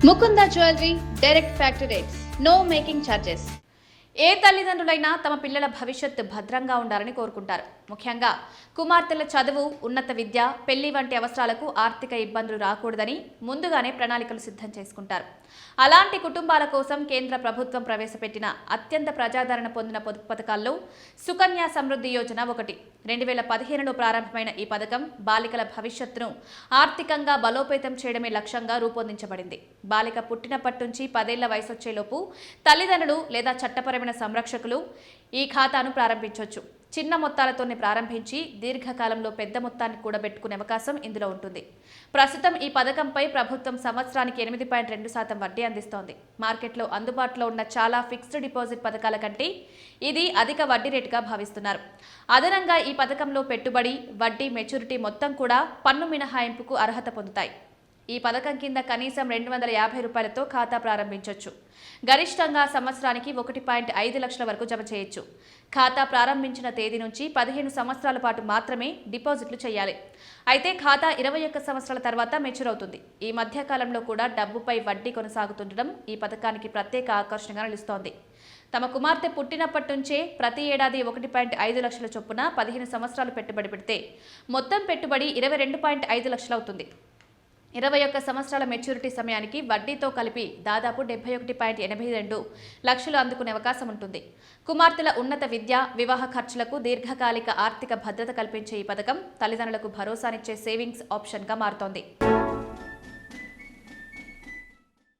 Mukunda Jewelry, direct factory rates, no making charges. ఏ తల్లిదండ్రులైనా తమ పిల్లల భవిష్యత్తు భద్రంగా ఉండాలని కోరుకుంటారు. ముఖ్యంగా కుమార్తెల చదువు, ఉన్నత విద్య, పెళ్లి వంటి అవసరాలకు ఆర్థిక ఇబ్బందులు రాకూడదని ముందుగానే ప్రణాళికలు సిద్ధం చేసుకుంటారు. అలాంటి కుటుంబాల కోసం కేంద్ర ప్రభుత్వం ప్రవేశపెట్టిన అత్యంత ప్రజాదరణ పొందిన పొదుపు పథకాల్లో సుకన్య సమృద్ధి యోజన ఒకటి. 2015లో ప్రారంభమైన ఈ పథకం బాలికల భవిష్యత్తును ఆర్థికంగా బలోపేతం చేయడమే లక్ష్యంగా రూపొందించబడింది. బాలిక పుట్టినప్పటి నుంచి 10 ఏళ్ల వయసొచ్చేలోపు తల్లిదండ్రులు లేదా చట్టపరమైన సంరక్షకులు ఈ ఖాతాను ప్రారంభించవచ్చు. చిన్న మొత్తాలతోనే ప్రారంభించి దీర్ఘకాలంలో పెద్ద మొత్తాన్ని కూడబెట్టుకునే అవకాశం ఇందులో ఉంటుంది. ప్రస్తుతం ఈ పథకంపై ప్రభుత్వం సంవత్సరానికి 8.2% వడ్డీ అందిస్తోంది. మార్కెట్లో అందుబాటులో ఉన్న చాలా ఫిక్స్డ్ డిపాజిట్ పథకాల కంటే ఇది అధిక వడ్డీ రేటుగా భావిస్తున్నారు. అదనంగా ఈ పథకంలో పెట్టుబడి, వడ్డీ, మెచ్యూరిటీ మొత్తం కూడా పన్ను మినహాయింపుకు అర్హత పొందుతాయి. ఈ పథకం కింద కనీసం 250 రూపాయలతో ఖాతా ప్రారంభించవచ్చు. గరిష్టంగా సంవత్సరానికి 1.5 లక్షల వరకు జమ చేయొచ్చు. ఖాతా ప్రారంభించిన తేదీ నుంచి 15 సంవత్సరాల పాటు మాత్రమే డిపాజిట్లు చేయాలి. అయితే ఖాతా 21 సంవత్సరాల తర్వాత మెచ్యూర్ అవుతుంది. ఈ మధ్య కాలంలో కూడా డబ్బుపై వడ్డీ కొనసాగుతుండడం ఈ పథకానికి ప్రత్యేక ఆకర్షణగా నిలుస్తోంది. తమ కుమార్తె పుట్టినప్పటి నుంచే ప్రతి ఏడాది 1.5 లక్షల చొప్పున 15 సంవత్సరాలు పెట్టుబడి పెడితే మొత్తం పెట్టుబడి 22.5 లక్షలు అవుతుంది. 21 సంవత్సరాల మెచ్యూరిటీ సమయానికి వడ్డీతో కలిపి దాదాపు 71.82 లక్షలు అందుకునే అవకాశం ఉంటుంది. కుమార్తెల ఉన్నత విద్య, వివాహ ఖర్చులకు దీర్ఘకాలిక ఆర్థిక భద్రత కల్పించే ఈ పథకం తల్లిదండ్రులకు భరోసానిచ్చే సేవింగ్స్ ఆప్షన్గా మారుతోంది.